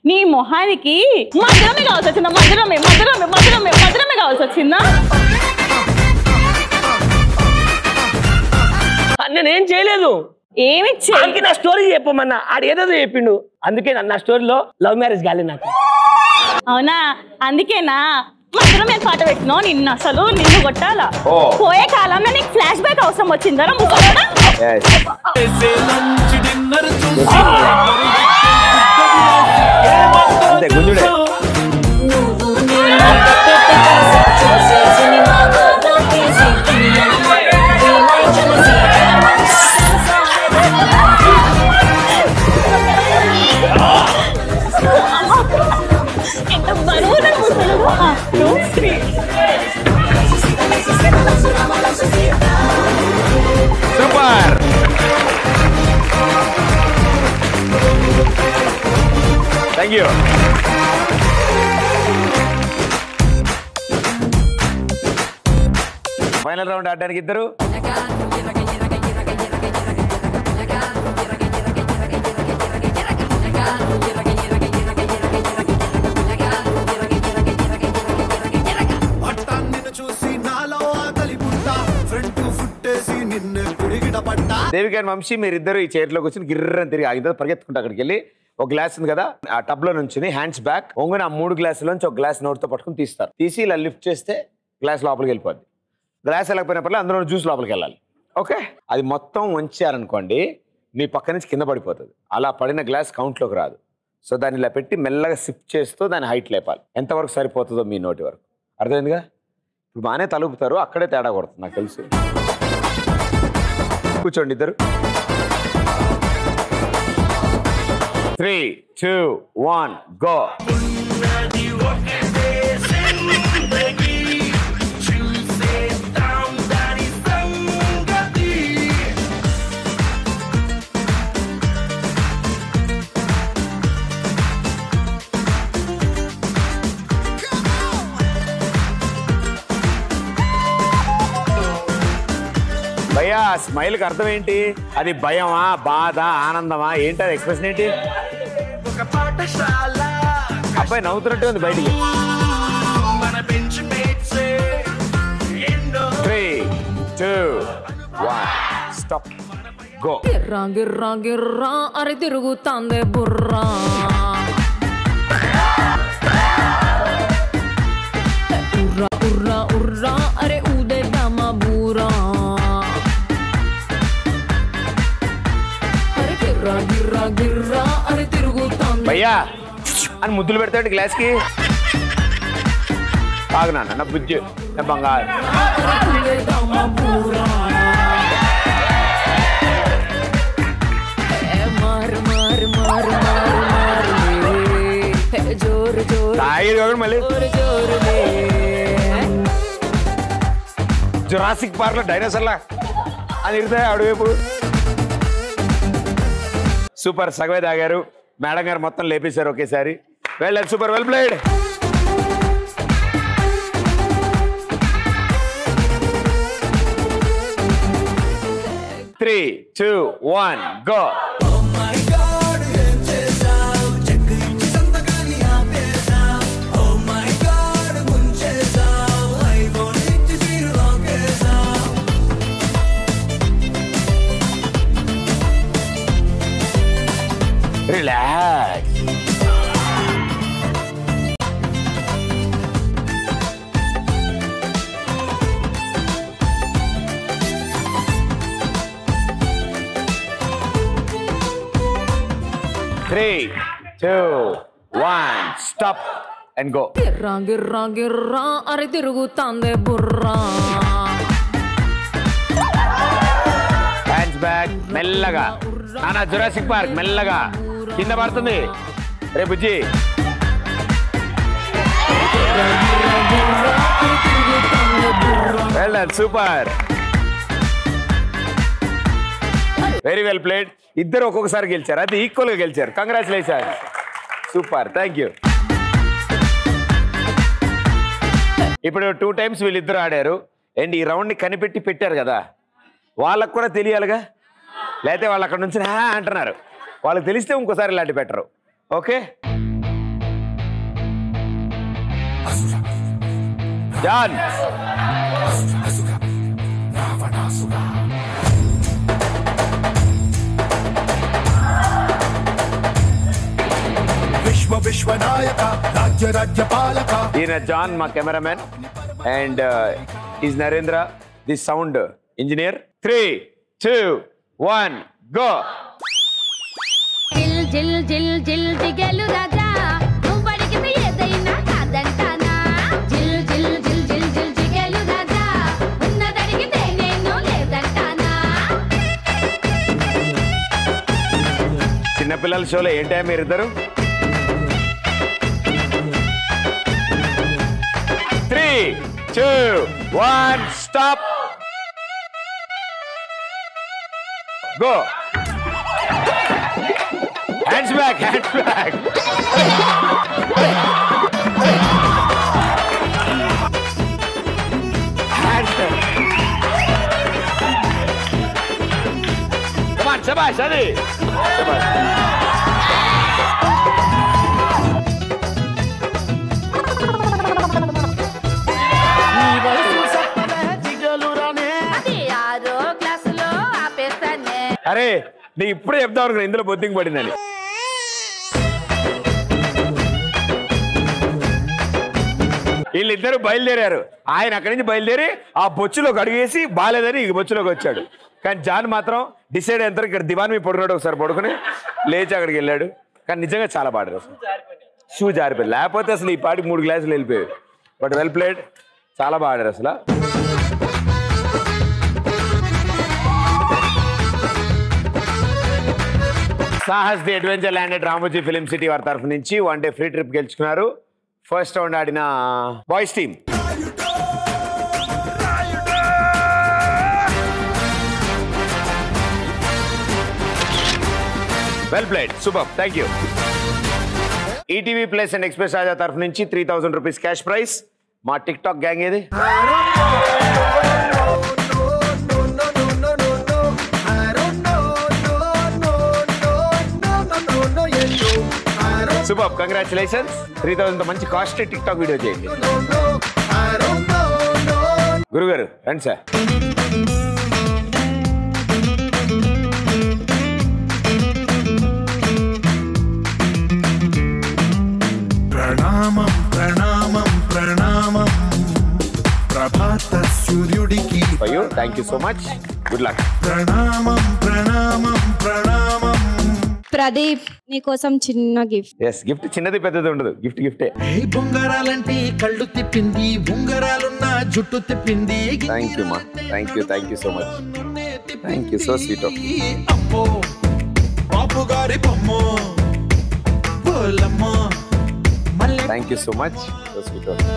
నీ మొహానికి మధురమే కావాల్సి వచ్చిందా? మధురమే కావాల్సి వచ్చిందా? నేనేం చేయలేదు. ఏమి నా స్టోరీ చెప్పమన్నా ఆడు ఏదేదో చెప్పిండు, అందుకే నా స్టోరీలో లవ్ మ్యారేజ్ కాలేదు నాకు. అవునా? అందుకేనా మధురమే పాట పెట్టినావు? నిన్ను కొట్టాలా? పోయే కాలంలో నీకు ఫ్లాష్ బ్యాక్ అవసరం వచ్చిందా? Super. Thank you. Final round ఆడడానికి ఇద్దరు. దేవిక అండ్ వంశీ మీరిద్దరు ఈ చైర్లో కూర్చొని గిర్రని తిరిగి ఆగిద్దరు పరిగెత్తుకుంటూ అక్కడికి వెళ్ళి ఒక గ్లాస్ ఉంది కదా ఆ టబ్ లో నుంచి హ్యాండ్స్ బ్యాక్ ఒంగుని ఆ 3 గ్లాసులోంచి ఒక గ్లాస్ నోట్తో పట్టుకుని తీస్తారు. తీసి ఇలా లిఫ్ట్ చేస్తే గ్లాస్ లోపలికి వెళ్ళిపోద్ది. గ్లాస్ వెళ్ళకపోయినప్పుడు అందులో జ్యూస్ లోపలికి వెళ్ళాలి. ఓకే, అది మొత్తం వంచారనుకోండి నీ పక్క నుంచి కింద పడిపోతుంది. అలా పడిన గ్లాస్ కౌంట్లోకి రాదు. సో దాన్ని ఇలా పెట్టి మెల్లగా సిప్ చేస్తూ దాన్ని హైట్ లేపాలి. ఎంతవరకు సరిపోతుందో మీ నోటి వరకు. అర్థమైందిగా? ఇప్పుడు బాగానే తలుపుతారు, అక్కడే తేడా కొడుతుంది నాకు తెలుసు. కూర్చోండి ఇద్దరు. 3, 2, 1 గో. భయ్యా స్మైల్కి అర్థం ఏంటి? అది భయమా, బాధ, ఆనందమా ఏంటి? అది ఎక్స్ప్రెషన్ ఏంటి? అబ్బాయి నవ్వుతున్నట్టు ఉంది బయటికి. 3, 2, 1 స్టాప్ గో. గిర్రా గిర్రా గిర్రా అరే తిరుగుతాందే బుర్రా, ఉర్రా ఉర్రా ఉర్రా అరే ఊదేద్దామా బూరా, అరే గిర్రా గిర్రా గిర్రా అరే తిరుగుతాందే. భయ్యా అని ముద్దులు పెడతాడు గ్లాస్కి. తాగునా నా బుజ్జి నా బంగారు. మళ్ళీ జురాసిక్ పార్క్ లో డైనోసార్లా అని ఇరుతాయి అడుగువైపు. సూపర్, సగవే తాగారు. మేడం గారు మొత్తం లేపేశారు ఒకేసారి. వెళ్ళారు, super, well played. Three, 2, 1 go. Relax. Three, 2, 1 stop and go. గిర్రా గిర్రా గిర్రా అరే తిరుగుతాందే బుర్రా. హ్యాండ్స్ బ్యాక్ మెల్లగా. నానా జురాసిక్ పార్క్ మెల్లగా కింద పడుతుంది. రే బుజ్జి. వెళ్ళాలి, సూపర్, వెరీ వెల్ ప్లేడ్. ఇద్దరు ఒక్కొక్కసారి గెలిచారు, అది ఈక్వల్ గా గెలిచారు. Congratulation, super, thank you. ఇప్పుడు 2 times వీళ్ళిద్దరు ఆడారు. అండ్ ఈ రౌండ్ ని కనిపెట్టి పెట్టారు కదా, వాళ్ళకు కూడా తెలియాలిగా. లేకపోతే వాళ్ళు అక్కడ నుంచి అంటున్నారు. వాళ్ళకి తెలిస్తే ఇంకోసారి ఇలాంటి పెట్టరు. Okay, John. విశ్వనాయక రాజ్య రాజ్యపాలక. ఈయన జాన్ మా cameraman and is Narendra the sound engineer. 3, 2, 1 go. జిల్ జిల్ జిల్ జిల్ దిగలు రాజా, నువ్వు అడిగితే ఏదైనా కాదంటానా. జిల్ జిల్ జిల్ జిల్ జిల్ దిగలు రాజా, ఉన్నదడిగితే నేను లేదంటానా. చిన్నపిల్లల షోలో ఏంటా మీరిద్దరు? 3, 2, 1 stop go. Hands back, hands back. Hands back. Come on, శబాష్, అది శబాష్. అరే నీ ఇప్పుడే చెప్తావు అనుకున్నా ఇందులో బొద్దింగ్ పడిందని. వీళ్ళిద్దరు బయలుదేరారు. ఆయన అక్కడి నుంచి బయలుదేరి ఆ బొచ్చులోకి అడుగేసి బాలేదని ఈ బొచ్చులోకి వచ్చాడు. కానీ జాన్ మాత్రం డిసైడ్ అయిన ఇక్కడ దివాన్ మీద పడుకున్నాడు. ఒకసారి పడుకుని లేచి అక్కడికి వెళ్ళాడు. కానీ నిజంగా చాలా బాడారు అసలు. షూ జారిపోయాడు, లేకపోతే అసలు ఈ పాటికి 3 గ్లాసులు వెళ్ళిపోయాడు. బట్ వెల్ ప్లేడ్, చాలా బాడారు అసలు. Sahas the adventure land at Ramoji film city వారి తరఫు నుంచి 1 డే ఫ్రీ ట్రిప్ గెలుచుకున్నారు. ఫస్ట్ రౌండ్ ఆడిన boys team. Well played, super, thank you. ETV plus and express Raja తరఫు నుంచి 3000 రూపీస్ క్యాష్ ప్రైజ్. మా టిక్ టాక్ గ్యాంగ్ ఏది? Super, congratulations. 3000 మంచి కాస్ట్లీ టిక్ టాక్ వీడియో చేయండి. గురుగారు రండి సార్. ప్రణామం ప్రణామం ప్రణామం ప్రభాత సూర్యుడికి. అయ్యో, thank you so much, good luck. ప్రణామం ప్రణామం ప్రణామం. ప్రదీప్ నీకోసం చిన్న గిఫ్ట్. ఎస్, గిఫ్ట్ చిన్నది పెద్దది ఉండదు, గిఫ్టే. బొంగరాలంటే కళ్ళు తిప్పింది, ఉంగరాలున్న జుట్టు తిప్పింది. థ్యాంక్ యూ మా, thank you so much, thank you, so sweet of you. అమ్మో బాపు గారి బొమ్మో బోలమ్మో. Thank you so much, so sweet of you.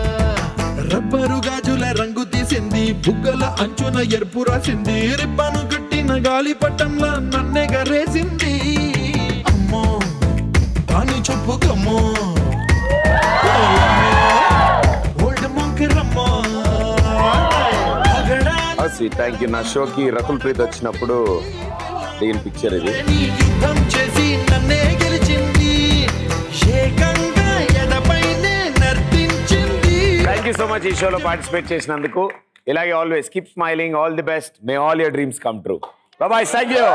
Rubber గాజుల రంగు తీసింది, బుగ్గల అంచున ఎరుపు రాసింది, రిబ్బను కట్టిన గాలి పట్టంలా నన్నే గరేసింది. అమ్మో దాని చెప్పు కమ్మో ఓల్డ్ మొంకరమ్మో. Sweet, thank you. నా షోకి రకుల్ ప్రీత్ వచ్చినప్పుడు దిగిన పిక్చర్ ఇది. యుద్ధం చేసి నన్నే గెలిచింది, ఏకంగా ఎడపైనే నర్తించింది. థ్యాంక్ యూ సో మచ్ ఈ షోలో పార్టిసిపేట్ చేసినందుకు. ఇలాగే always keep smiling, all the best, may all your dreams come true. Bye, thank you.